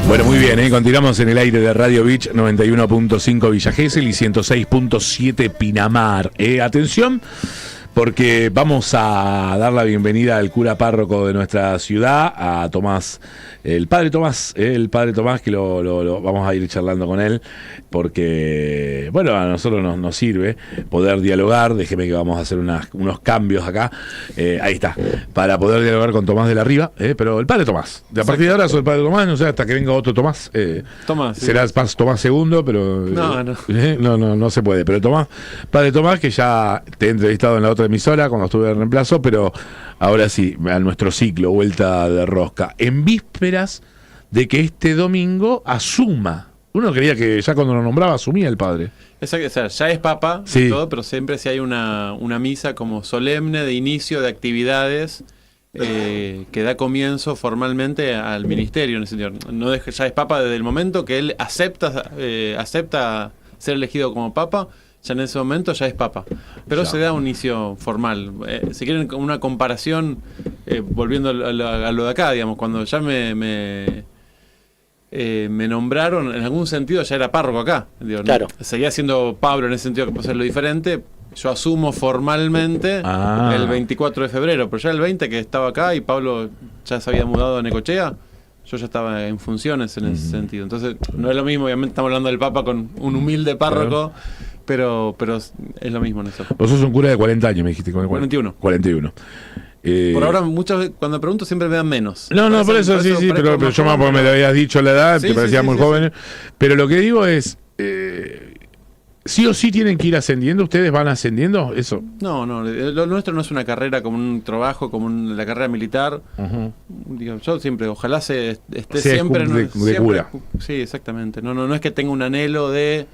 Bueno, muy bien, continuamos en el aire de Radio Beach 91.5 Villa Gesell y 106.7 Pinamar. Atención, porque vamos a dar la bienvenida al cura párroco de nuestra ciudad, a Tomás, el padre Tomás, que lo vamos a ir charlando con él, porque, bueno, a nosotros nos sirve poder dialogar. Déjeme que vamos a hacer unos cambios acá, ahí está, para poder dialogar con Tomás de la Riva, pero el padre Tomás, de a partir de ahora soy el padre Tomás, no sé, hasta que venga otro Tomás, Tomás, sí. Será más Tomás segundo, pero no se puede, pero Tomás, padre Tomás, que ya te he entrevistado en la otra emisora cuando estuve de reemplazo, pero ahora sí, a nuestro ciclo, Vuelta de Rosca, en vísperas de que este domingo asuma. Uno creía que ya cuando lo nombraba asumía el padre. Exacto, o sea, ya es papa, sí, y todo, pero siempre si hay una misa como solemne de inicio de actividades que da comienzo formalmente al ministerio, en ese sentido. No deja, ya es papa desde el momento que él acepta ser elegido como papa. Ya en ese momento ya es papa, pero ya se da un inicio formal. Si quieren una comparación, volviendo a lo de acá, digamos, cuando ya me nombraron, en algún sentido ya era párroco acá, digo, claro. Seguía siendo Pablo en ese sentido, que puede ser lo diferente. Yo asumo formalmente el 24 de febrero, pero ya el 20 que estaba acá y Pablo ya se había mudado a Necochea, yo ya estaba en funciones en ese sentido. Entonces no es lo mismo, obviamente estamos hablando del papa con un humilde párroco, pero es lo mismo en eso. Vos sos un cura de 40 años, me dijiste. 41. Por ahora, muchas veces, cuando pregunto, siempre me dan menos. No, por eso, sí, pero yo porque me lo habías dicho la edad, te parecía muy joven. Sí. Pero lo que digo es, ¿sí o sí tienen que ir ascendiendo? ¿Ustedes van ascendiendo? Eso. No, lo nuestro no es una carrera como un trabajo, como la carrera militar. Digo, yo siempre, ojalá esté siempre de cura. Sí, exactamente. No es que tenga un anhelo de...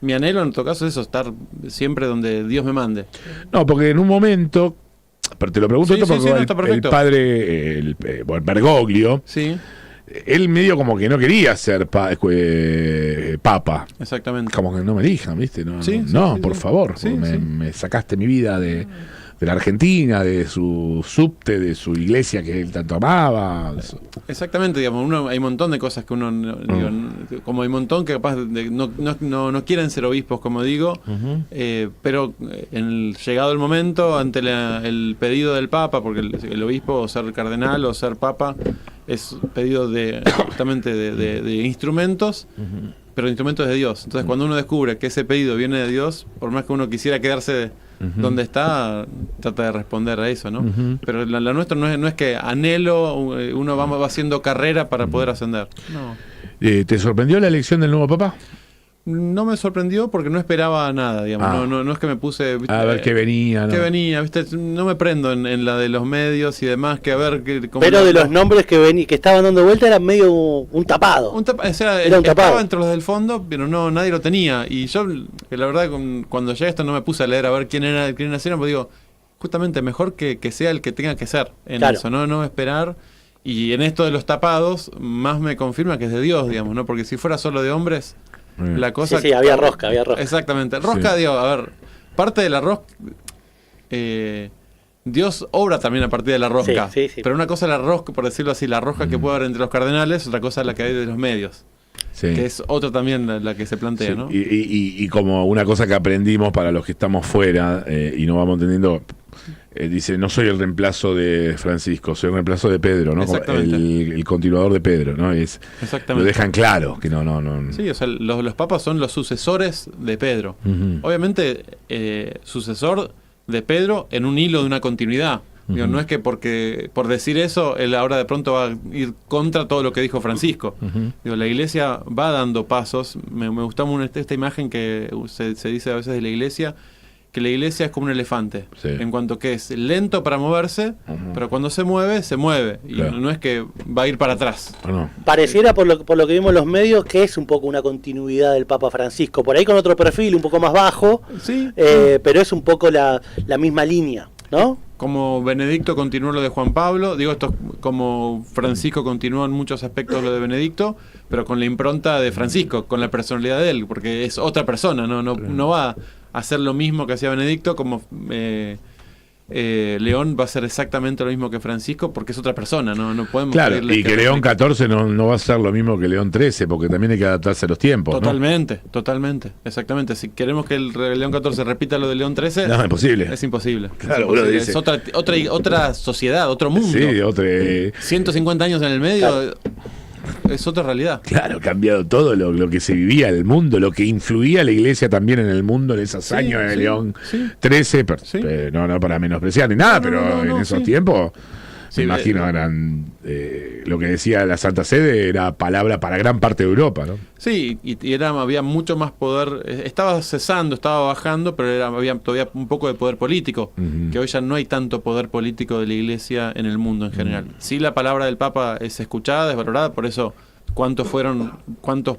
Mi anhelo en todo caso es eso, estar siempre donde Dios me mande. No, porque en un momento, pero te lo pregunto porque el padre Bergoglio, él medio como que no quería ser papa. Exactamente. Como que no me dijan, ¿viste? No, por favor, me sacaste mi vida de la Argentina, de su subte, de su iglesia que él tanto amaba. Exactamente, digamos, hay un montón de cosas que uno, digo, como hay un montón que capaz no quieren ser obispos, como digo, pero llegado el momento, ante el pedido del Papa, porque el obispo, o ser cardenal o ser papa, es pedido justamente de instrumentos, pero instrumentos de Dios. Entonces, cuando uno descubre que ese pedido viene de Dios, por más que uno quisiera quedarse donde está, trata de responder a eso, ¿no? Pero la nuestra no es que anhelo, uno va haciendo carrera para poder ascender. No. ¿Te sorprendió la elección del nuevo Papa? No me sorprendió porque no esperaba nada, digamos. No es que me puse... ¿viste? A ver qué venía, ¿no? ¿Qué venía? ¿Viste? No me prendo en la de los medios y demás, que a ver... Pero de los nombres que estaban dando vuelta era medio un tapado. O sea, era un tapado. Estaba entre los del fondo, pero nadie lo tenía. Y yo, que la verdad, cuando llegué a esto no me puse a leer a ver quiénes eran, pues digo, justamente mejor que sea el que tenga que ser en eso, no esperar. Y en esto de los tapados, más me confirma que es de Dios, digamos, ¿no? Porque si fuera solo de hombres... La cosa había rosca. Exactamente. Rosca, digo, a ver, parte de la rosca, Dios obra también a partir de la rosca. Sí. Pero una cosa es la rosca, por decirlo así, la rosca que puede haber entre los cardenales, otra cosa es la que hay de los medios. Que es otra también la que se plantea, ¿no? Y como una cosa que aprendimos para los que estamos fuera y no vamos entendiendo... dice, no soy el reemplazo de Francisco, soy el reemplazo de Pedro, ¿no? El continuador de Pedro, ¿no? Lo dejan claro, que no. Sí, o sea, los papas son los sucesores de Pedro. Obviamente, sucesor de Pedro en un hilo de una continuidad. Digo, no es que por decir eso, él ahora de pronto va a ir contra todo lo que dijo Francisco. Digo, la iglesia va dando pasos. Me gusta esta imagen que se dice a veces de la iglesia, que la iglesia es como un elefante, en cuanto que es lento para moverse, pero cuando se mueve, y no es que va a ir para atrás. Pareciera, por lo que vimos en los medios, que es un poco una continuidad del Papa Francisco, por ahí con otro perfil, un poco más bajo, pero es un poco la misma línea, ¿no? Como Benedicto continuó lo de Juan Pablo, digo, esto como Francisco continuó en muchos aspectos lo de Benedicto, pero con la impronta de Francisco, con la personalidad de él, porque es otra persona, no va a hacer lo mismo que hacía Benedicto, como León va a ser exactamente lo mismo que Francisco porque es otra persona, no podemos Claro, pedirle y que León XIV no va a ser lo mismo que León XIII, porque también hay que adaptarse a los tiempos, Totalmente, exactamente. Si queremos que el León XIV repita lo de León XIII, no, es imposible. Es imposible. Claro, es, imposible. Dice, es otra sociedad, otro mundo. Sí, 150 años en el medio, claro. Es otra realidad. Claro, ha cambiado todo lo que se vivía en el mundo, lo que influía la iglesia también en el mundo en esos años de León XIII. No para menospreciar ni nada, pero en esos tiempos, me imagino, eran lo que decía la Santa Sede era palabra para gran parte de Europa, ¿no? Sí, había mucho más poder, estaba cesando, estaba bajando, pero había todavía un poco de poder político, que hoy ya no hay tanto poder político de la iglesia en el mundo en general. Sí, la palabra del Papa es escuchada, es valorada, por eso cuántos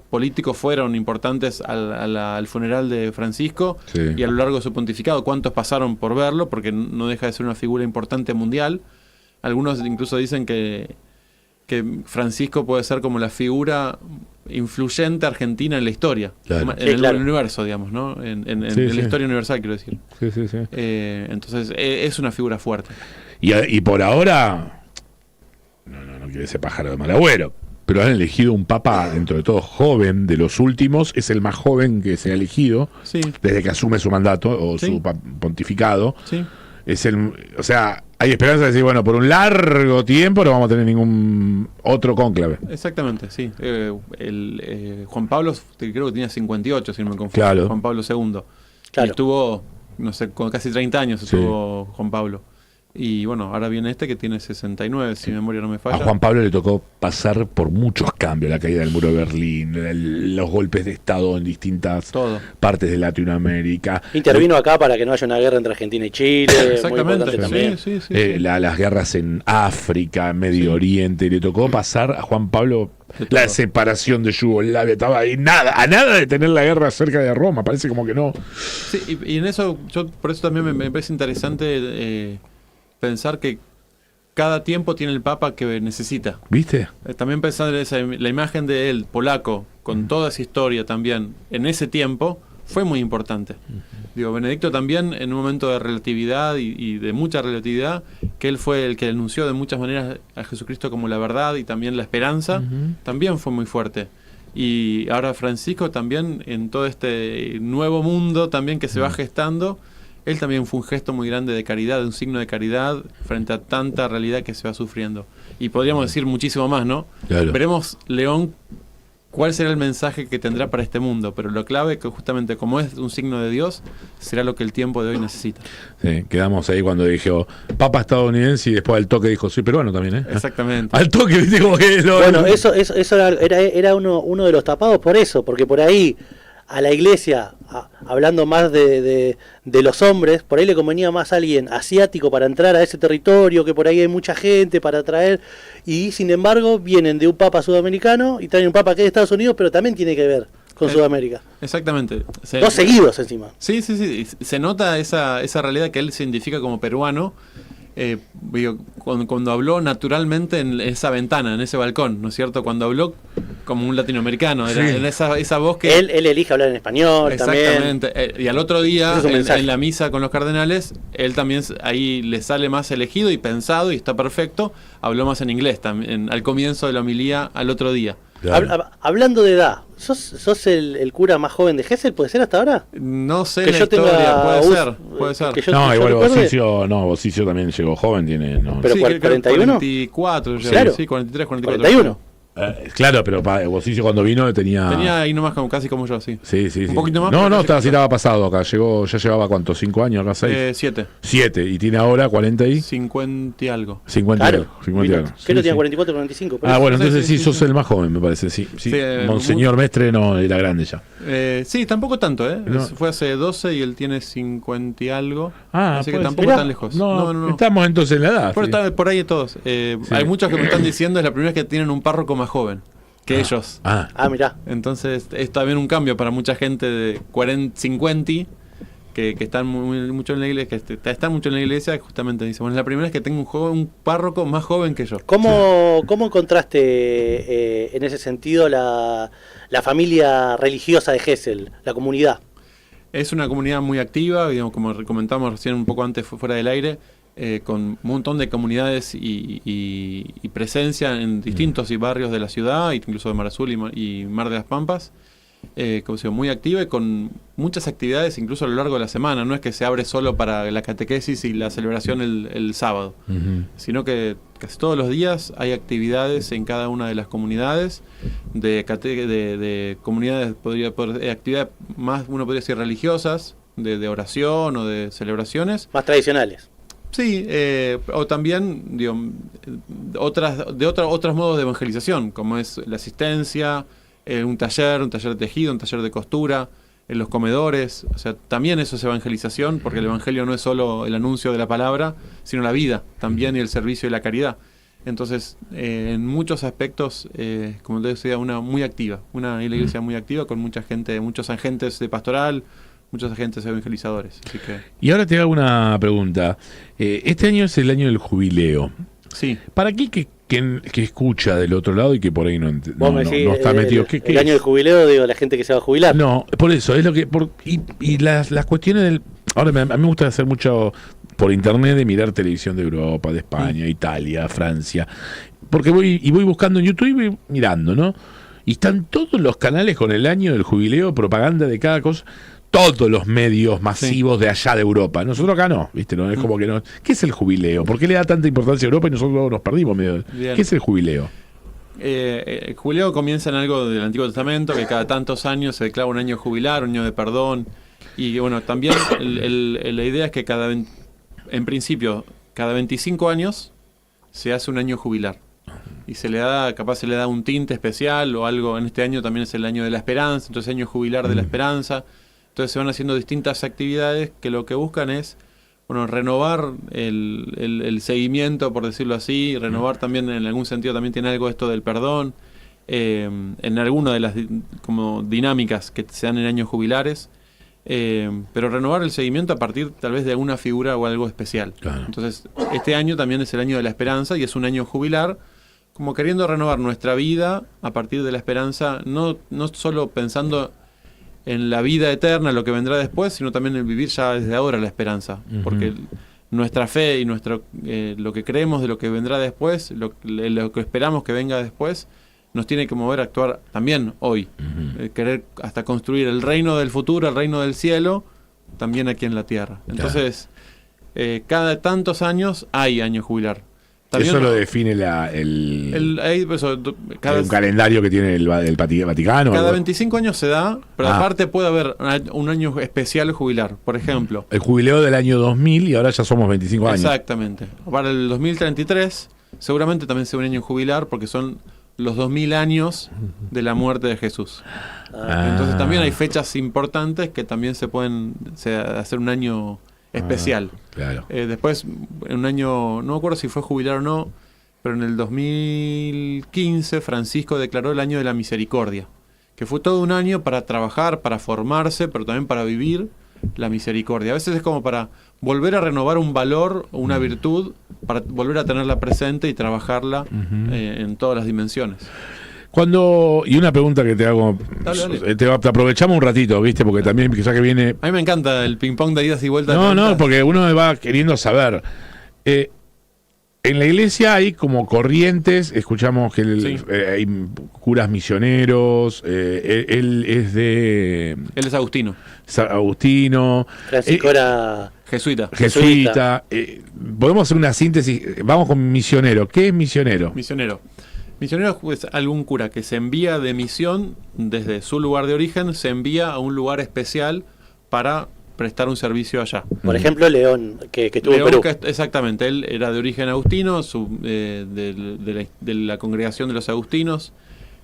políticos fueron importantes al funeral de Francisco y a lo largo de su pontificado, cuántos pasaron por verlo, porque no deja de ser una figura importante mundial. Algunos incluso dicen que Francisco puede ser como la figura influyente argentina en la historia, en el universo, digamos, ¿no? En la historia universal, quiero decir. Sí. Entonces, es una figura fuerte. Y por ahora, no quiere ser pájaro de mal agüero, pero han elegido un papa, dentro de todo joven, de los últimos, es el más joven que se ha elegido, desde que asume su mandato, o su pontificado. Sí. O sea, hay esperanza de decir, bueno, por un largo tiempo no vamos a tener ningún otro cónclave. Exactamente, sí. Juan Pablo, creo que tenía 58, si no me confundo. Claro. Juan Pablo II. Claro. Y estuvo, no sé, con casi 30 años estuvo Juan Pablo. Y bueno, ahora viene que tiene 69, si mi memoria no me falla. A Juan Pablo le tocó pasar por muchos cambios, la caída del muro de Berlín, los golpes de Estado en distintas partes de Latinoamérica. Intervino acá para que no haya una guerra entre Argentina y Chile. Exactamente, también. Sí. Las guerras en África, Medio Oriente, le tocó pasar a Juan Pablo la separación de Yugoslavia, estaba ahí a nada de tener la guerra cerca de Roma, parece como que no. Sí, y en eso, por eso también me parece interesante pensar que cada tiempo tiene el Papa que necesita. ¿Viste? También pensar en la imagen de él, polaco, con toda esa historia también, en ese tiempo, fue muy importante. Digo, Benedicto también, en un momento de relatividad y de mucha relatividad, que él fue el que anunció de muchas maneras a Jesucristo como la verdad y también la esperanza, también fue muy fuerte. Y ahora Francisco también, en todo este nuevo mundo también que se va gestando, él también fue un gesto muy grande de caridad, un signo de caridad frente a tanta realidad que se va sufriendo. Y podríamos decir muchísimo más, ¿no? Claro. Veremos, León, cuál será el mensaje que tendrá para este mundo, pero lo clave es que justamente como es un signo de Dios, será lo que el tiempo de hoy necesita. Sí, quedamos ahí cuando dijo Papa estadounidense y después al toque dijo, soy peruano también, ¿eh? Exactamente. Al toque, ¿viste? Como que bueno, eso era uno de los tapados por eso, porque por ahí a la iglesia, hablando más de los hombres, por ahí le convenía más a alguien asiático para entrar a ese territorio, que por ahí hay mucha gente para traer, y sin embargo vienen de un papa sudamericano y traen un papa que es de Estados Unidos, pero también tiene que ver con Sudamérica. Exactamente. Dos seguidos encima. Sí. Se nota esa realidad que él se identifica como peruano. Cuando habló naturalmente en esa ventana, en ese balcón, ¿no es cierto? Cuando habló como un latinoamericano, era en esa voz que... Él elige hablar en español. Exactamente. También. Y al otro día, en la misa con los cardenales, él también ahí le sale más elegido y pensado, y está perfecto, habló más en inglés también, al comienzo de la homilía al otro día. Claro. Hablando de edad, ¿sos el cura más joven de Gesell? ¿Puede ser hasta ahora? No sé la historia, puede ser. Igual Bosicio también llegó joven, tiene... No. ¿Pero 41? 44, claro. Sí, 43, 44. 41. Claro, pero Bosicio cuando vino tenía ahí nomás casi como yo, sí. Sí. Un poquito más. No, estaba pasado acá. Ya llevaba ¿cuánto? 5 años, acá 6. 7. 7, y tiene ahora 40 y 50 y algo. 50 y algo. Que no tenía 44, 45. Bueno, entonces sí, sos el más joven, me parece, sí. Monseñor Mestre no era grande ya. Sí, tampoco tanto, No. Fue hace 12 y él tiene 50 y algo. Así que tampoco tan lejos. No. Estamos entonces en la edad. Está por ahí todos. Hay muchos que me están diciendo es la primera vez que tienen un párroco más joven que ellos. Mirá. Entonces es también un cambio para mucha gente de 50 que están mucho en la iglesia, que están mucho en la iglesia, justamente dice, bueno, es la primera vez que tengo un párroco más joven que yo. ¿Cómo encontraste en ese sentido la familia religiosa de Gesell, la comunidad? Es una comunidad muy activa, digamos, como comentamos recién un poco antes fuera del aire. con un montón de comunidades y presencia en distintos barrios de la ciudad, incluso de Mar Azul y Mar de las Pampas. Como se llama, muy activa y con muchas actividades incluso a lo largo de la semana. No es que se abre solo para la catequesis y la celebración el sábado, sino que casi todos los días hay actividades en cada una de las comunidades, de comunidades, actividades más, uno podría decir, religiosas, de oración o de celebraciones. Más tradicionales. Sí, o también digo, otros modos de evangelización, como es la asistencia, un taller de tejido, un taller de costura, en los comedores. O sea, también eso es evangelización, porque el evangelio no es solo el anuncio de la palabra, sino la vida, también y el servicio y la caridad. Entonces, en muchos aspectos, como te decía, una iglesia muy activa, con mucha gente, muchos agentes de pastoral, muchos agentes evangelizadores. Así que... Y ahora te hago una pregunta. Este año es el año del jubileo. Sí. ¿Para qué que escucha del otro lado y que por ahí no está metido? ¿Qué el año del jubileo, digo, la gente que se va a jubilar. No, por eso, es lo que... y las cuestiones del... Ahora, a mí me gusta hacer mucho por internet de mirar televisión de Europa, de España, Italia, Francia. Porque voy buscando en YouTube y voy mirando, ¿no? Y están todos los canales con el año del jubileo, propaganda de cada cosa... Todos los medios masivos de allá de Europa. Nosotros acá no, ¿viste? No es como que no. ¿Qué es el jubileo? ¿Por qué le da tanta importancia a Europa y nosotros nos perdimos medio? ¿Qué es el jubileo? El jubileo comienza en algo del Antiguo Testamento, que cada tantos años se declara un año jubilar, un año de perdón. Y bueno, también la idea es que en principio, cada 25 años se hace un año jubilar. Y se le da un tinte especial o algo. En este año también es el año de la esperanza, entonces año jubilar de la esperanza. Entonces se van haciendo distintas actividades que lo que buscan es, bueno, renovar el seguimiento, por decirlo así, renovar también, en algún sentido también tiene algo esto del perdón, en alguna de las como dinámicas que se dan en años jubilares, pero renovar el seguimiento a partir tal vez de alguna figura o algo especial. Claro. Entonces, este año también es el año de la esperanza y es un año jubilar, como queriendo renovar nuestra vida a partir de la esperanza, no solo pensando en la vida eterna, lo que vendrá después, sino también en vivir ya desde ahora la esperanza. Porque nuestra fe y lo que creemos de lo que vendrá después, lo que esperamos que venga después, nos tiene que mover a actuar también hoy. Querer hasta construir el reino del futuro, el reino del cielo, también aquí en la tierra. Entonces, cada tantos años hay año jubilar. También, eso lo define un calendario que tiene el Vaticano. Cada 25 años se da, pero aparte puede haber un año especial jubilar, por ejemplo. El jubileo del año 2000 y ahora ya somos 25 años. Exactamente. Para el 2033 seguramente también sea un año jubilar porque son los 2000 años de la muerte de Jesús. Entonces también hay fechas importantes que también se pueden hacer un año especial. Claro. Después, en un año, no me acuerdo si fue jubilar o no, pero en el 2015 Francisco declaró el año de la misericordia, que fue todo un año para trabajar, para formarse, pero también para vivir la misericordia. A veces es como para volver a renovar un valor o una virtud, para volver a tenerla presente y trabajarla en todas las dimensiones. Y una pregunta que te hago, dale. Te aprovechamos un ratito, ¿viste? Porque también quizás que viene... A mí me encanta el ping-pong de idas y vueltas. No, porque uno va queriendo saber. En la iglesia hay como corrientes, escuchamos que hay curas misioneros, él es agustino. Agustino. Francisco era... Jesuita. Podemos hacer una síntesis, vamos con misionero. ¿Qué es misionero? Misionero es algún cura que se envía de misión desde su lugar de origen, se envía a un lugar especial para prestar un servicio allá. Por ejemplo, León, que estuvo en Perú. Exactamente, él era de origen agustino, de la congregación de los agustinos,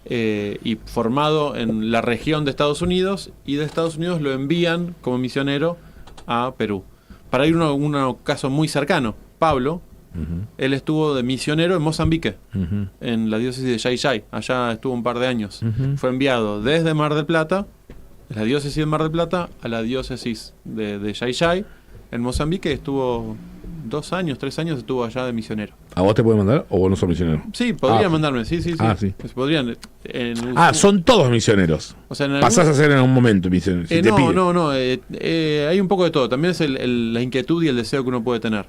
y formado en la región de Estados Unidos, y de Estados Unidos lo envían como misionero a Perú. Para ir a un caso muy cercano, Pablo, él estuvo de misionero en Mozambique, en la diócesis de Xai-Xai. Allá estuvo un par de años. Fue enviado desde Mar del Plata, la diócesis de Mar del Plata, a la diócesis de Xai-Xai, en Mozambique. Estuvo 2 años, 3 años estuvo allá de misionero. ¿A vos te pueden mandar o vos no sos misionero? Sí, podrían mandarme, sí. Sí. Podrían. Son todos misioneros. O sea, pasás a ser en un momento misionero. Si no. Hay un poco de todo. También es la inquietud y el deseo que uno puede tener.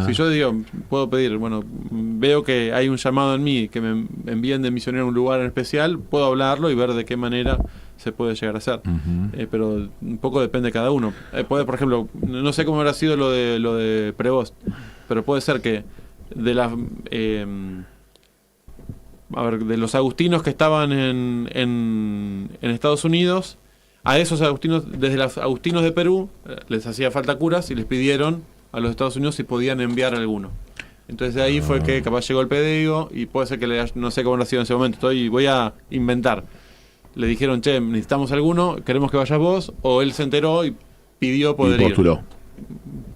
Si yo digo, puedo pedir, bueno, veo que hay un llamado en mí que me envíen de misionero a un lugar en especial, puedo hablarlo y ver de qué manera se puede llegar a hacer. Pero un poco depende de cada uno. Puede, por ejemplo, no sé cómo habrá sido lo de Prevost, pero puede ser que de las de los agustinos que estaban en Estados Unidos, a esos agustinos, desde los agustinos de Perú, les hacía falta curas y les pidieron a los Estados Unidos si podían enviar alguno. Entonces de ahí fue que capaz llegó el pedido y puede ser que no sé cómo ha sido en ese momento, voy a inventar. Le dijeron, che, necesitamos alguno, queremos que vayas vos, o él se enteró y pidió poder ir.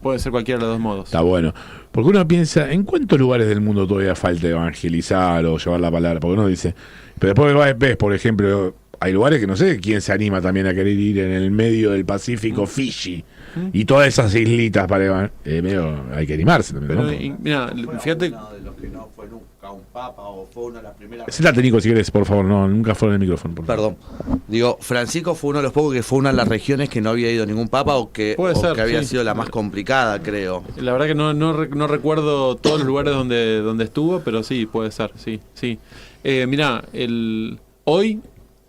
Puede ser cualquiera de los dos modos. Está bueno. Porque uno piensa, ¿en cuántos lugares del mundo todavía falta evangelizar o llevar la palabra? Porque uno dice, pero después ves, por ejemplo, hay lugares que no sé quién se anima también a querer ir en el medio del Pacífico, Fiji, y todas esas islitas para medio hay que animarse también. Pero, mira, fíjate. Uno de los que no fue nunca un papa o fue una de las primeras. Siéntate, Nico, si quieres, por favor, nunca fuera en el micrófono. Perdón. Digo, Francisco fue uno de los pocos que fue una de las regiones que no había ido ningún papa o que había sido la más complicada, creo. La verdad que no recuerdo todos los lugares donde estuvo, pero sí, puede ser, sí. Mirá, hoy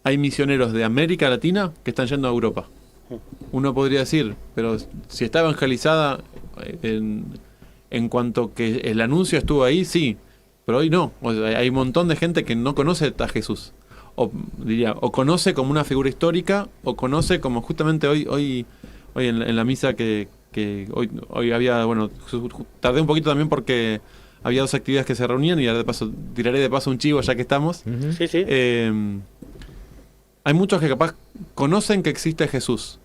hay misioneros de América Latina que están yendo a Europa. Uno podría decir, pero si está evangelizada en cuanto que el anuncio estuvo ahí, sí, pero hoy no. O sea, hay un montón de gente que no conoce a Jesús. O conoce como una figura histórica, o conoce como justamente hoy en la misa que hoy había, bueno, tardé un poquito también porque había 2 actividades que se reunían y ahora tiraré de paso un chivo ya que estamos. Sí. Hay muchos que capaz conocen que existe Jesús,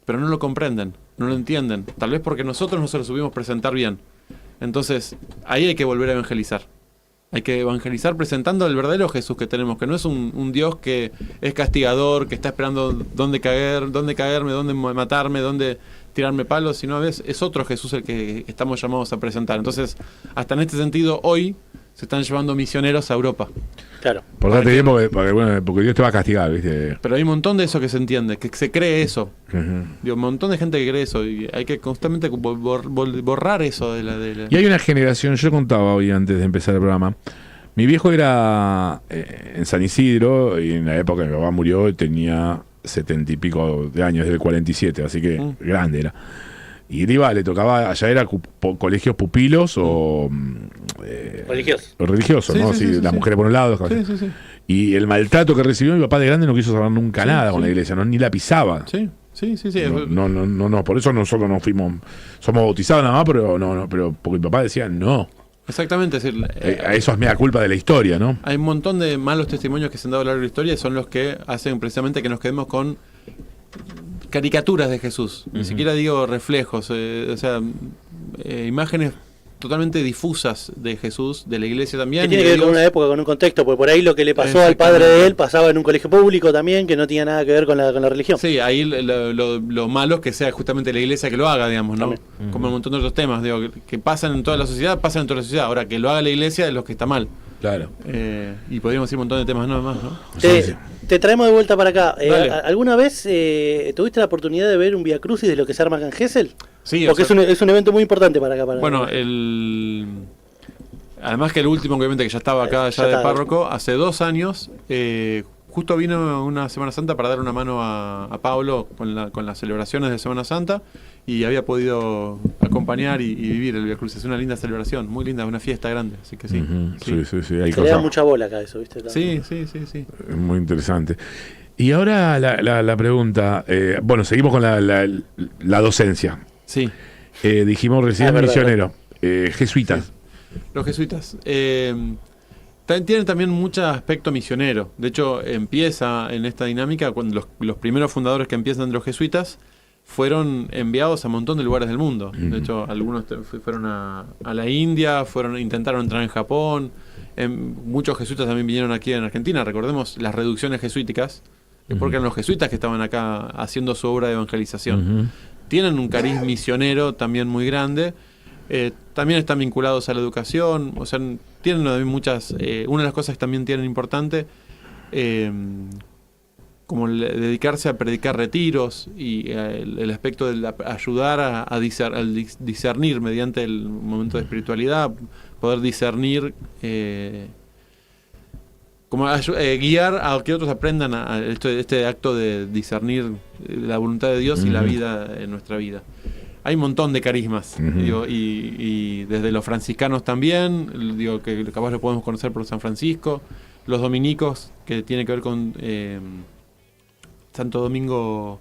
pero no lo comprenden, no lo entienden. Tal vez porque nosotros no se lo supimos presentar bien. Entonces, ahí hay que volver a evangelizar. Hay que evangelizar presentando el verdadero Jesús que tenemos, que no es un Dios que es castigador, que está esperando dónde caerme, dónde matarme, dónde tirarme palos, sino a veces es otro Jesús el que estamos llamados a presentar. Entonces, hasta en este sentido, hoy se están llevando misioneros a Europa. Claro. Portate bien porque Dios te va a castigar, ¿viste? Pero hay un montón de eso que se entiende, que se cree eso. Digo, un montón de gente que cree eso y hay que constantemente borrar eso de la... Y hay una generación, yo contaba hoy antes de empezar el programa, mi viejo era en San Isidro y en la época que mi papá murió tenía 70 y pico de años, del 47, así que grande era. Y le tocaba, allá era colegios pupilos o religiosos, ¿no? Sí, las mujeres por un lado. Sí. Y el maltrato que recibió mi papá de grande no quiso saber nunca nada con la iglesia, ni la pisaba. Sí. No, por eso nosotros no fuimos, somos bautizados nada más, pero porque mi papá decía no. Exactamente, es decir, eso es mea culpa de la historia, ¿no? Hay un montón de malos testimonios que se han dado a lo largo de la historia y son los que hacen precisamente que nos quedemos con caricaturas de Jesús, ni siquiera digo reflejos, imágenes totalmente difusas de Jesús, de la iglesia también. Que tiene que ver con una época, con un contexto, porque por ahí lo que le pasó al padre de él pasaba en un colegio público también, que no tenía nada que ver con la religión. Sí, ahí lo malo es que sea justamente la iglesia que lo haga, digamos, ¿no? Como un montón de otros temas, digo, que pasan en toda la sociedad, pasan en toda la sociedad. Ahora, que lo haga la iglesia es lo que está mal. Claro. Y podríamos decir un montón de temas más, ¿no? Te traemos de vuelta para acá. ¿Alguna vez tuviste la oportunidad de ver un Vía Crucis de lo que se arma acá en Gesell? Sí, porque es un evento muy importante para acá. Bueno, además que el último, obviamente, que ya estaba acá, ya de párroco, hace 2 años, justo vino una Semana Santa para dar una mano a Pablo con las celebraciones de Semana Santa y había podido acompañar y vivir el Vía Crucis. Es una linda celebración, muy linda, una fiesta grande, así que sí. Sí. Hay Se le da mucha bola acá eso, ¿viste? Sí. Es muy interesante. Y ahora la pregunta, seguimos con la docencia. Sí. Dijimos recién misionero, jesuitas. Sí. Los jesuitas tienen también mucho aspecto misionero. De hecho, empieza en esta dinámica cuando los primeros fundadores que empiezan de los jesuitas fueron enviados a un montón de lugares del mundo. De hecho, algunos fueron a la India, intentaron entrar en Japón. Muchos jesuitas también vinieron aquí en Argentina. Recordemos las reducciones jesuíticas, porque eran los jesuitas que estaban acá haciendo su obra de evangelización. Tienen un cariz misionero también muy grande. También están vinculados a la educación, o sea, tienen muchas... una de las cosas que también tienen importante, como dedicarse a predicar retiros y el aspecto de ayudar a discernir mediante el momento de espiritualidad, poder discernir, guiar a que otros aprendan a este acto de discernir la voluntad de Dios y la vida en nuestra vida. Hay un montón de carismas, digo, y desde los franciscanos también, digo, que capaz lo podemos conocer por San Francisco, los dominicos, que tiene que ver con Santo Domingo,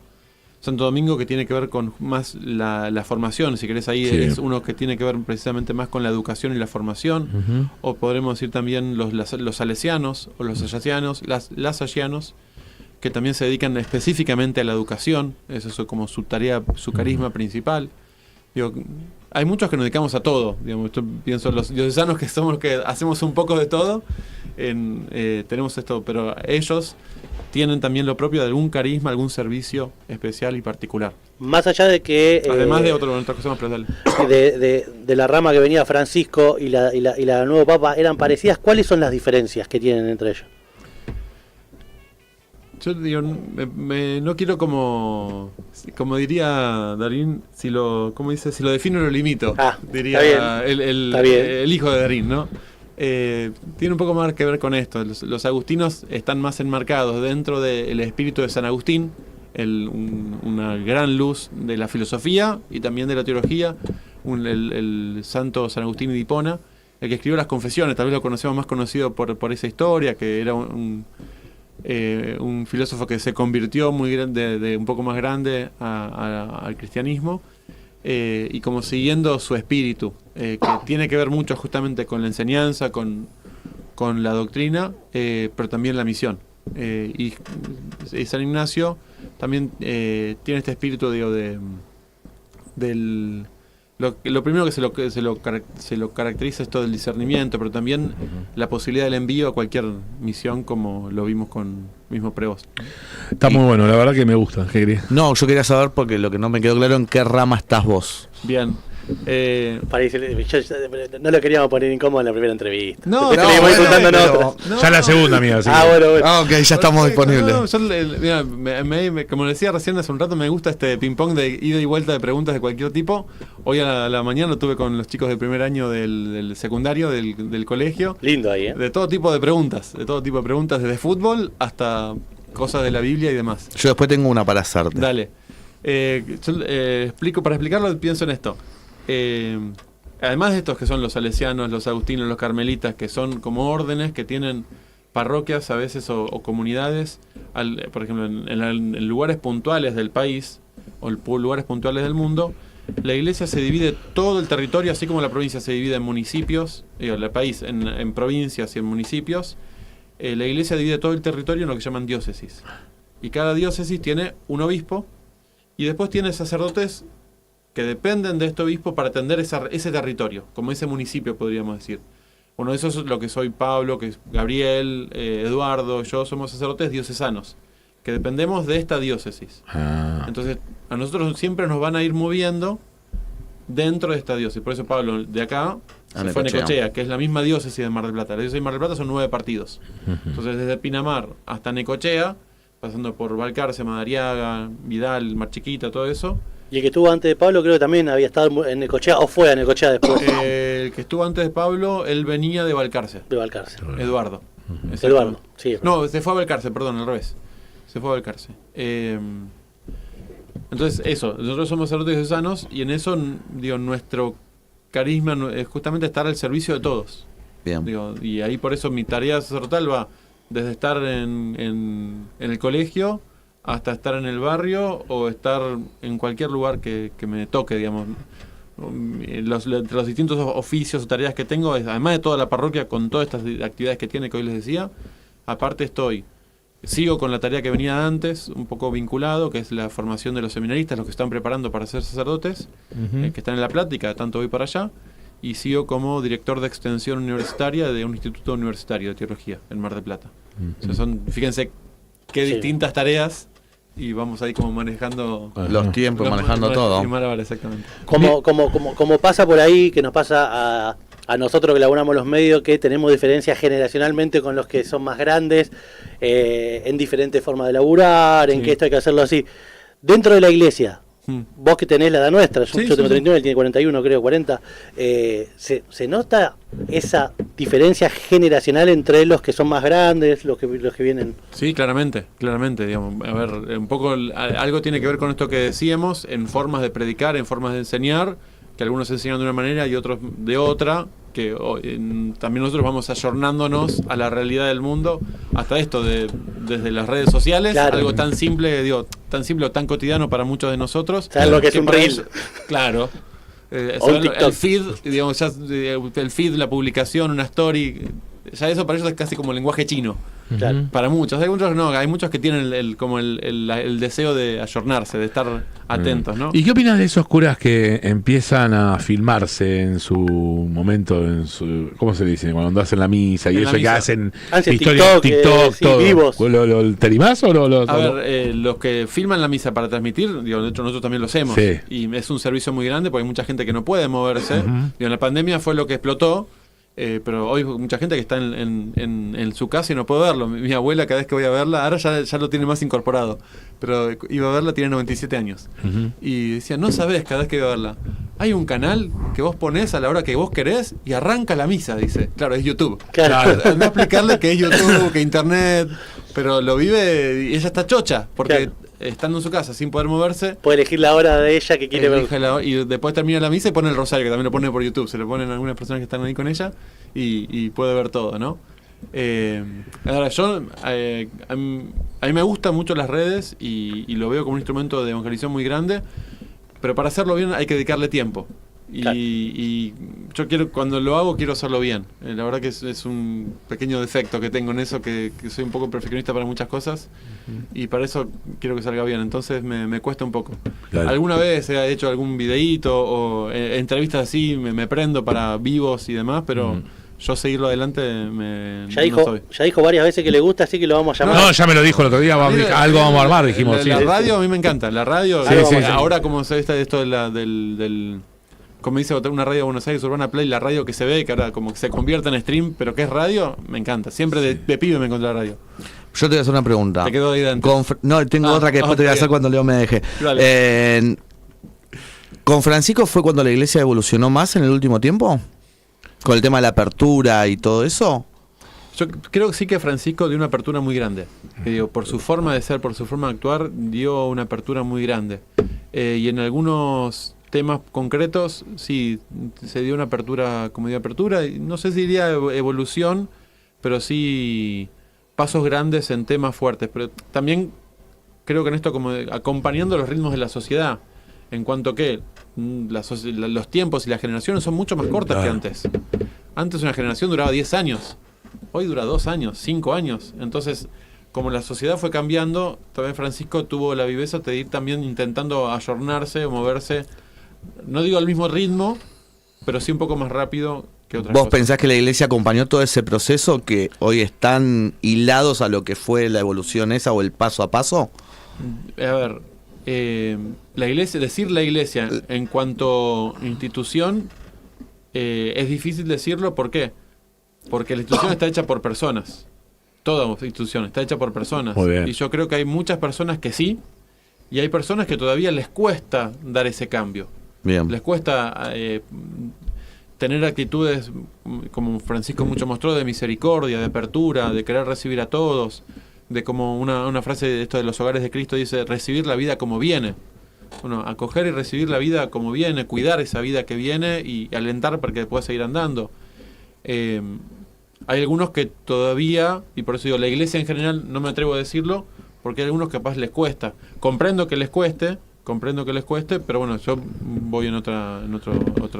que tiene que ver con más la formación, si querés ahí es uno que tiene que ver precisamente más con la educación y la formación, o podremos decir también los salesianos, o los sayasianos, las sayianos, que también se dedican específicamente a la educación, eso es como su tarea, su carisma principal. Digo, hay muchos que nos dedicamos a todo, digamos, yo pienso los diocesanos que somos los que hacemos un poco de todo, tenemos esto, pero ellos tienen también lo propio de algún carisma, algún servicio especial y particular. Más allá de que... además de otras cosas más, pero dale. De la rama que venía Francisco y la nuevo Papa eran parecidas, ¿cuáles son las diferencias que tienen entre ellos? Yo digo, no quiero como diría Darín, si lo defino lo limito, diría el hijo de Darín, ¿no? Tiene un poco más que ver con esto. Los agustinos están más enmarcados dentro del espíritu de San Agustín, una gran luz de la filosofía y también de la teología, el santo San Agustín de Hipona, el que escribió las Confesiones, tal vez lo conocemos más conocido por esa historia, que era un filósofo que se convirtió muy grande, de un poco más grande al cristianismo, y como siguiendo su espíritu, que tiene que ver mucho justamente con la enseñanza, con la doctrina, pero también la misión. Y San Ignacio también tiene este espíritu, digo, lo primero que se lo caracteriza es todo el discernimiento, pero también la posibilidad del envío a cualquier misión, como lo vimos con mismo Prevost. Está muy bueno, la verdad que me gusta. No, yo quería saber, porque lo que no me quedó claro, ¿en qué rama estás vos? Bien. No lo queríamos poner incómodo en la primera entrevista. Ya la segunda, amiga. Bueno. Ok, ya estamos disponibles. Como decía recién hace un rato, me gusta este ping-pong de ida y vuelta de preguntas de cualquier tipo. Hoy a la mañana lo tuve con los chicos del primer año del secundario, del colegio. Lindo ahí, ¿eh? De todo tipo de preguntas, desde fútbol hasta cosas de la Biblia y demás. Yo después tengo una para hacerte. Dale. Para explicarlo, pienso en esto. Además de estos que son los salesianos, los agustinos, los carmelitas, que son como órdenes que tienen parroquias a veces o comunidades, por ejemplo en lugares puntuales del país o lugares puntuales del mundo, la iglesia se divide todo el territorio, así como la provincia se divide en municipios, el país en provincias y en municipios, la iglesia divide todo el territorio en lo que llaman diócesis, y cada diócesis tiene un obispo y después tiene sacerdotes que dependen de este obispo para atender ese territorio, como ese municipio, podríamos decir. Bueno, eso es lo que soy Pablo, que es Gabriel, Eduardo, yo somos sacerdotes diocesanos, que dependemos de esta diócesis. Entonces, a nosotros siempre nos van a ir moviendo dentro de esta diócesis. Por eso Pablo, de acá, se fue a Necochea, que es la misma diócesis de Mar del Plata. La diócesis de Mar del Plata son 9 partidos. Entonces, desde Pinamar hasta Necochea, pasando por Balcarce, Madariaga, Vidal, Mar Chiquita, todo eso. Y el que estuvo antes de Pablo creo que también había estado en Necochea, o fue a Necochea después. El que estuvo antes de Pablo, él venía de Balcarce. De Balcarce. Eduardo. Eduardo, sí. No, se fue a Balcarce, perdón, al revés. Se fue a Balcarce. Entonces, eso, nosotros somos sacerdotes diocesanos y en eso, digo, nuestro carisma es justamente estar al servicio de todos. Bien. Digo, y ahí por eso mi tarea sacerdotal va desde estar en el colegio hasta estar en el barrio o estar en cualquier lugar que me toque, digamos. Los distintos oficios o tareas que tengo, además de toda la parroquia con todas estas actividades que tiene, que hoy les decía, aparte sigo con la tarea que venía antes, un poco vinculado, que es la formación de los seminaristas, los que están preparando para ser sacerdotes, que están en La Plata y cada tanto voy para allá, y sigo como director de extensión universitaria de un instituto universitario de teología en Mar del Plata. O sea, fíjense qué distintas tareas y vamos ahí como manejando los tiempos, manejando todo. Exactamente. Como pasa por ahí, que nos pasa a nosotros que laburamos los medios, que tenemos diferencias generacionalmente con los que son más grandes, en diferentes formas de laburar, en que esto hay que hacerlo así. Dentro de la iglesia, vos que tenés la edad nuestra, yo tengo 39, él tiene 41, creo, 40, ¿se nota esa diferencia generacional entre los que son más grandes, los que vienen? Sí, claramente, digamos. A ver, un poco algo tiene que ver con esto que decíamos, en formas de predicar, en formas de enseñar, que algunos enseñan de una manera y otros de otra, que también nosotros vamos ayornándonos a la realidad del mundo, hasta esto desde las redes sociales, algo tan simple, tan simple o tan cotidiano para muchos de nosotros. ¿Sabes lo que es un reel? Claro. El feed, digamos, ya, el feed, la publicación, una story, ya eso para ellos es casi como lenguaje chino. Claro. Para muchos, hay muchos no, hay muchos que tienen el deseo de ayornarse, de estar atentos, ¿no? ¿Y qué opinas de esos curas que empiezan a filmarse en su momento, ¿cómo se dice? Cuando hacen la misa y eso, que hacen historias, TikTok, todo. Vivos. ¿Te animás o lo? A ver, los que filman la misa para transmitir, digo, de hecho nosotros también lo hacemos, y es un servicio muy grande porque hay mucha gente que no puede moverse. Digo, en la pandemia fue lo que explotó. Pero hoy mucha gente que está en su casa y no puede verlo. Mi abuela, cada vez que voy a verla, ahora ya lo tiene más incorporado, pero iba a verla, tiene 97 años. Y decía, no sabés, cada vez que iba a verla, hay un canal que vos ponés a la hora que vos querés y arranca la misa, dice. Claro, es YouTube. Claro. Anda a explicarle que es YouTube, que internet, pero lo vive y ella está chocha, porque estando en su casa sin poder moverse, puede elegir la hora de ella que quiere ver. Y después termina la misa y pone el rosario, que también lo pone por YouTube. Se lo ponen algunas personas que están ahí con ella y puede ver todo, ¿no? Ahora, a mí me gustan mucho las redes y lo veo como un instrumento de evangelización muy grande, pero para hacerlo bien hay que dedicarle tiempo. Y yo cuando lo hago, quiero hacerlo bien. La verdad que es un pequeño defecto que tengo en eso, que soy un poco perfeccionista para muchas cosas, y para eso quiero que salga bien. Entonces me cuesta un poco. Claro. Alguna vez he hecho algún videíto o entrevistas así, me prendo para vivos y demás, pero yo seguirlo adelante ya dijo varias veces que le gusta, así que lo vamos a llamar. No, ya me lo dijo el otro día, algo vamos a armar, dijimos. La radio a mí me encanta. La radio, ahora como se ve esto del como dice una radio de Buenos Aires, Urbana Play, la radio que se ve, que ahora como que se convierte en stream, pero que es radio, me encanta. Siempre de pibe me encontré la radio. Yo te voy a hacer una pregunta. ¿Te quedó ahí dentro? No, tengo otra que después te voy a hacer cuando Leo me deje. ¿Con Francisco fue cuando la iglesia evolucionó más en el último tiempo? ¿Con el tema de la apertura y todo eso? Yo creo que sí que Francisco dio una apertura muy grande. Por su forma de ser, por su forma de actuar, dio una apertura muy grande. Y en algunos temas concretos, sí, se dio una apertura, como dio apertura, y no sé si diría evolución, pero sí pasos grandes en temas fuertes. Pero también creo que en esto como acompañando los ritmos de la sociedad, en cuanto que los tiempos y las generaciones son mucho más cortas que antes. Antes una generación duraba 10 años, hoy dura 2 años, 5 años. Entonces, como la sociedad fue cambiando, también Francisco tuvo la viveza de ir también intentando ayornarse o moverse, no digo al mismo ritmo, pero sí un poco más rápido que otras cosas. ¿Vos pensás que la iglesia acompañó todo ese proceso, que hoy están hilados a lo que fue la evolución esa o el paso a paso? A ver, la iglesia en cuanto institución, es difícil decirlo. ¿Por qué? Porque la institución está hecha por personas. Toda institución está hecha por personas. Y yo creo que hay muchas personas que sí, y hay personas que todavía les cuesta dar ese cambio. Bien. Les cuesta tener actitudes, como Francisco mucho mostró, de misericordia, de apertura, de querer recibir a todos, de como una frase de esto de los hogares de Cristo dice, recibir la vida como viene. Bueno, acoger y recibir la vida como viene, cuidar esa vida que viene y alentar para que pueda seguir andando. Hay algunos que todavía, y por eso digo, la iglesia en general no me atrevo a decirlo, porque hay algunos que capaz les cuesta. Comprendo que les cueste, pero bueno, yo voy en otra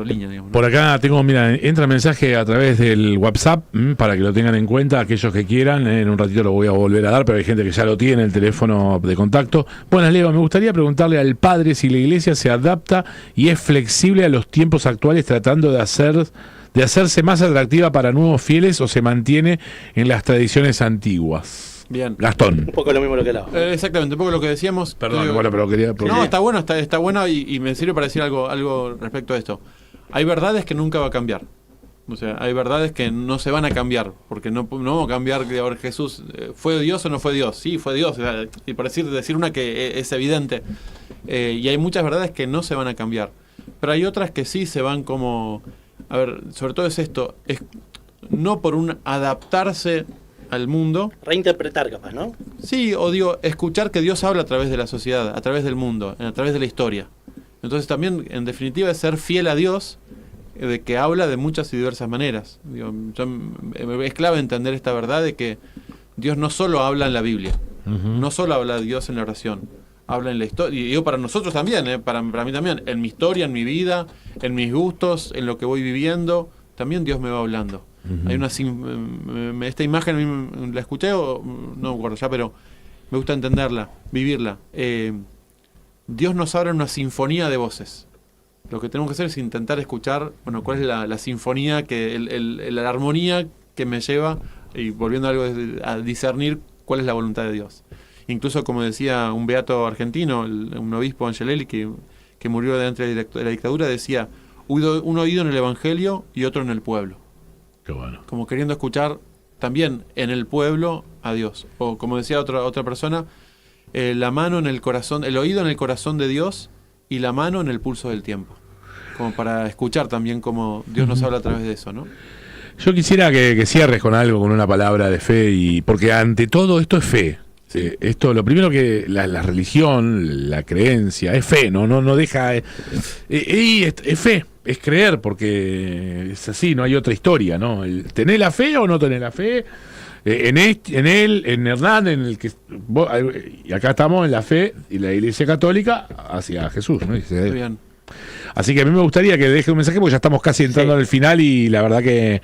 línea, digamos, ¿no? Por acá entra mensaje a través del WhatsApp, para que lo tengan en cuenta aquellos que quieran. En un ratito lo voy a volver a dar, pero hay gente que ya lo tiene, el teléfono de contacto. Buenas, Leo, me gustaría preguntarle al padre si la iglesia se adapta y es flexible a los tiempos actuales, tratando de hacerse más atractiva para nuevos fieles, o se mantiene en las tradiciones antiguas. Bien. Gastón. Un poco lo mismo lo que hablaba. Exactamente, un poco lo que decíamos. Perdón, bueno, pero quería... No, está bueno, está bueno y me sirve para decir algo respecto a esto. Hay verdades que nunca va a cambiar. O sea, hay verdades que no se van a cambiar, porque no vamos a cambiar que ahora Jesús fue Dios o no fue Dios. Sí, fue Dios, o sea, y por decir una que es evidente. Y hay muchas verdades que no se van a cambiar. Pero hay otras que sí se van como... A ver, sobre todo es esto, es no por un adaptarse al mundo. Reinterpretar capaz, ¿no? Sí, o digo, escuchar que Dios habla a través de la sociedad, a través del mundo, a través de la historia. Entonces también, en definitiva, es ser fiel a Dios, de que habla de muchas y diversas maneras. Digo, es clave entender esta verdad de que Dios no solo habla en la Biblia, no solo habla de Dios en la oración, habla en la historia, y digo para nosotros también, para mí también, en mi historia, en mi vida, en mis gustos, en lo que voy viviendo, también Dios me va hablando. Hay esta imagen a mí la escuché, o no me acuerdo ya, pero me gusta entenderla, vivirla. Dios nos habla en una sinfonía de voces. Lo que tenemos que hacer es intentar escuchar, bueno, cuál es la sinfonía, la armonía que me lleva, y volviendo a discernir cuál es la voluntad de Dios. Incluso, como decía un beato argentino, un obispo Angelelli, que murió dentro de la dictadura, decía, un oído en el Evangelio y otro en el pueblo. Qué bueno. Como queriendo escuchar también en el pueblo a Dios. O como decía otra persona, la mano en el corazón, el oído en el corazón de Dios y la mano en el pulso del tiempo. Como para escuchar también cómo Dios nos habla a través de eso, ¿no? Yo quisiera que cierres con algo, con una palabra de fe, porque ante todo esto es fe. Sí. Esto, lo primero que la religión, la creencia, es fe, no deja... y es fe, es creer, porque es así, no hay otra historia, ¿no? ¿Tenés la fe o no tenés la fe? En él, en Hernán, en el que... y acá estamos en la fe y la Iglesia Católica hacia Jesús, ¿no? Muy bien. Así que a mí me gustaría que deje un mensaje, porque ya estamos casi entrando al final y la verdad que...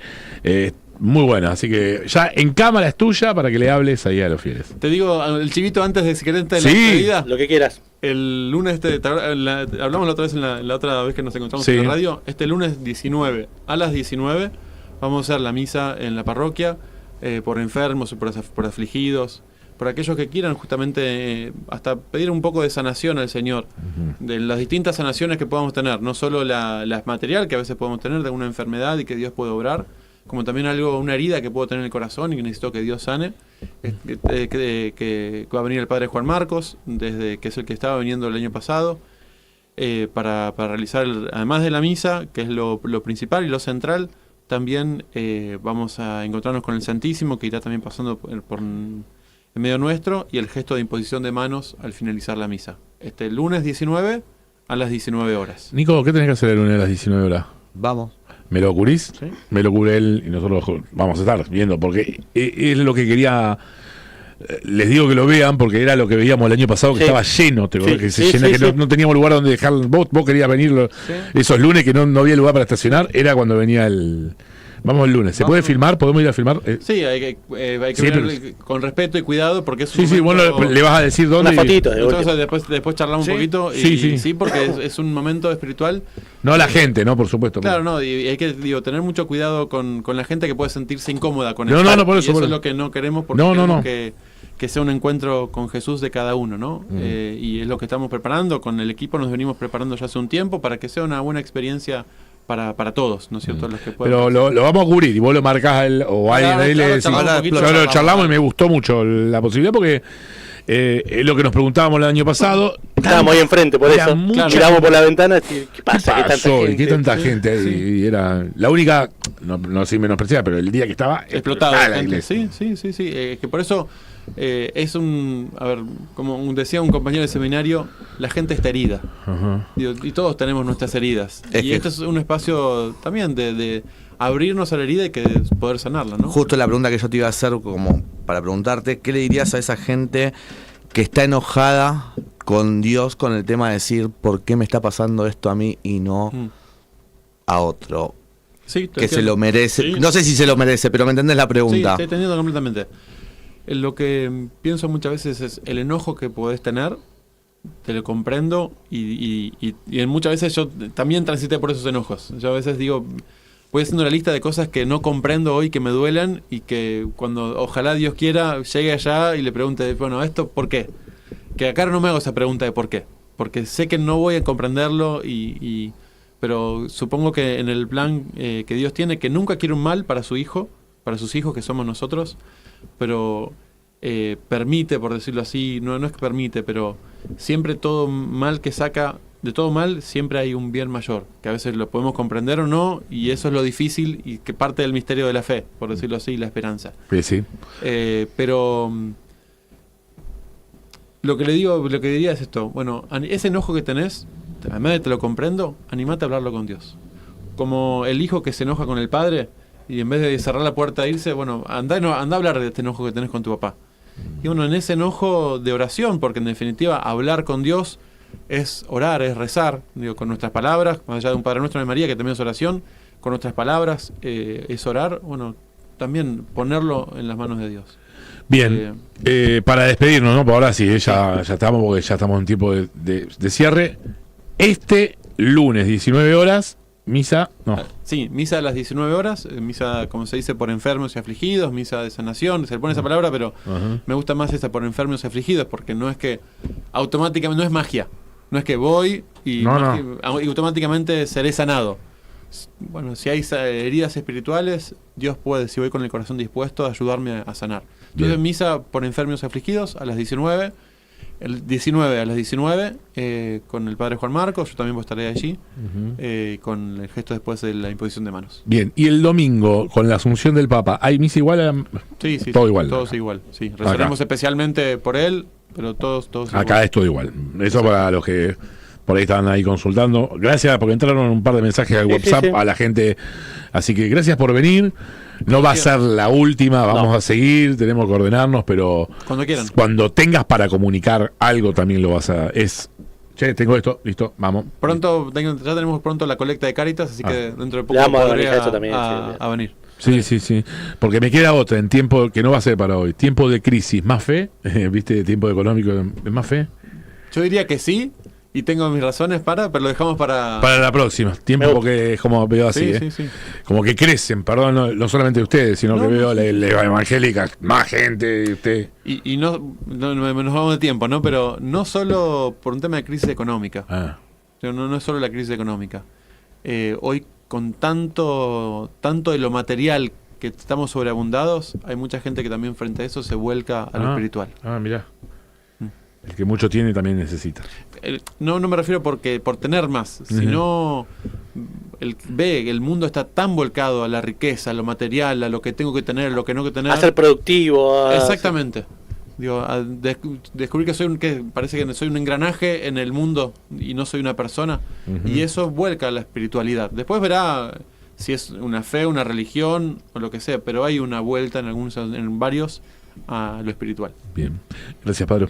muy buena, así que ya en cámara es tuya para que le hables ahí a los fieles. Te digo el chivito antes de si querés de la despedida. Lo que quieras. El lunes, hablamos la otra vez en la otra vez que nos encontramos en la radio, este lunes 19, a las 19, vamos a hacer la misa en la parroquia, por enfermos, por afligidos, por aquellos que quieran justamente hasta pedir un poco de sanación al Señor, de las distintas sanaciones que podamos tener, no solo la material que a veces podemos tener de alguna enfermedad y que Dios puede obrar, como también una herida que puedo tener en el corazón y que necesito que Dios sane, que va a venir el Padre Juan Marcos, que es el que estaba viniendo el año pasado, para realizar, además de la misa, que es lo principal y lo central, también vamos a encontrarnos con el Santísimo, que irá también pasando por en medio nuestro, y el gesto de imposición de manos al finalizar la misa. Este lunes 19 a las 19 horas. Nico, ¿qué tenés que hacer el lunes a las 19 horas? Vamos. ¿Me lo curís? ¿Sí? Me lo curé él y nosotros vamos a estar viendo, porque es lo que quería. Les digo que lo vean, porque era lo que veíamos el año pasado, que estaba lleno, no teníamos lugar donde dejar. Vos querías venir esos lunes que no había lugar para estacionar, era cuando venía el... Vamos el lunes. ¿Se puede filmar? ¿Podemos ir a filmar? Sí, hay que venir con respeto y cuidado, porque es un momento... bueno, le vas a decir dónde. Una fotito. Después charlamos un poquito. Sí, porque es un momento espiritual. No la gente, ¿no? Por supuesto. Claro, no, y hay que tener mucho cuidado con la gente que puede sentirse incómoda con eso. No, por eso. Y eso es lo que no queremos, porque queremos que sea un encuentro con Jesús de cada uno, ¿no? Y es lo que estamos preparando. Con el equipo nos venimos preparando ya hace un tiempo para que sea una buena experiencia para todos, ¿no es cierto? Los que pero lo vamos a cubrir y vos lo marcás o alguien ahí le decís. Lo charlamos y me gustó mucho la posibilidad, porque es lo que nos preguntábamos el año pasado. Estábamos ahí enfrente, por eso miramos por la ventana y ¿qué pasa? ¿Qué tanta gente? Y era la única, no sin menospreciar, pero el día que estaba explotada la iglesia. Sí. Que por eso es a ver, como decía un compañero de seminario, la gente está herida. Y todos tenemos nuestras heridas. Y este es un espacio también de abrirnos a la herida y que poder sanarla, ¿no? Justo la pregunta que yo te iba a hacer, como para preguntarte, ¿qué le dirías a esa gente que está enojada con Dios con el tema de decir ¿por qué me está pasando esto a mí y no a otro? Sí, que se lo merece. Sí. No sé si se lo merece, pero me entendés la pregunta. Sí, estoy entendiendo completamente. Lo que pienso muchas veces es el enojo que podés tener, te lo comprendo, y muchas veces yo también transité por esos enojos. Yo a veces digo, voy haciendo la lista de cosas que no comprendo hoy, que me duelen, y que cuando ojalá Dios quiera llegue allá y le pregunte, bueno, ¿esto por qué? Que acá no me hago esa pregunta de por qué, porque sé que no voy a comprenderlo, pero supongo que en el plan que Dios tiene, que nunca quiere un mal para su hijo, para sus hijos que somos nosotros, pero permite, por decirlo así, no es que permite, pero siempre todo mal que saca, de todo mal siempre hay un bien mayor, que a veces lo podemos comprender o no, y eso es lo difícil y que parte del misterio de la fe, por decirlo así, la esperanza. Sí, sí. Pero lo que diría es esto, bueno, ese enojo que tenés, además de te lo comprendo, animate a hablarlo con Dios. Como el hijo que se enoja con el padre, y en vez de cerrar la puerta e irse, bueno, anda a hablar de este enojo que tenés con tu papá. Y bueno, en ese enojo de oración, porque en definitiva hablar con Dios es orar, es rezar, digo, con nuestras palabras, más allá de un Padre Nuestro de María, que también es oración, con nuestras palabras es orar, bueno, también ponerlo en las manos de Dios. Bien, para despedirnos, ¿no? Por ahora sí, ya estamos, porque ya estamos en tiempo de cierre. Este lunes, 19 horas, misa, no. Sí, misa a las 19 horas, misa, como se dice, por enfermos y afligidos, misa de sanación, se le pone esa palabra, pero me gusta más esa por enfermos y afligidos, porque no es que automáticamente, no es magia, no es que voy y automáticamente seré sanado. Bueno, si hay heridas espirituales, Dios puede, si voy con el corazón dispuesto, ayudarme a sanar. Entonces, misa por enfermos y afligidos a las 19. El 19 a las 19 con el padre Juan Marcos, yo también estaré allí, con el gesto después de la imposición de manos. Bien, y el domingo, con la Asunción del Papa, ¿hay misa igual? Sí, todo igual. Todos igual, sí. Rezaremos especialmente por él, pero todos acá igual. es todo igual. Eso para los que por ahí estaban ahí consultando. Gracias, porque entraron un par de mensajes al WhatsApp a la gente. Así que gracias por venir. No va a ser la última, vamos a seguir, tenemos que ordenarnos, pero cuando quieran. Cuando tengas para comunicar algo también lo vas a... Che, tengo esto, listo, vamos. Pronto, ya tenemos pronto la colecta de Cáritas, así que dentro de poco vamos podré a venir. Sí. Porque me queda otra en tiempo que no va a ser para hoy. Tiempo de crisis, más fe, ¿viste? Tiempo económico, más fe. Yo diría que sí. Y tengo mis razones pero lo dejamos para la próxima. Tiempo porque es como veo así, sí. Como que crecen, perdón, no solamente ustedes, sino que veo la evangélica, más gente, usted. Y nos vamos de tiempo, ¿no? Pero no solo por un tema de crisis económica. No es solo la crisis económica. Hoy, con tanto de lo material que estamos sobreabundados, hay mucha gente que también frente a eso se vuelca a lo espiritual. Mirá. El que mucho tiene también necesita. No me refiero por tener más, sino el mundo está tan volcado a la riqueza, a lo material, a lo que tengo que tener, a lo que no que tener. A ser productivo. Exactamente. Digo, a descubrir que parece que soy un engranaje en el mundo y no soy una persona. Y eso vuelca a la espiritualidad. Después verá si es una fe, una religión o lo que sea, pero hay una vuelta en varios a lo espiritual. Bien. Gracias, Padre.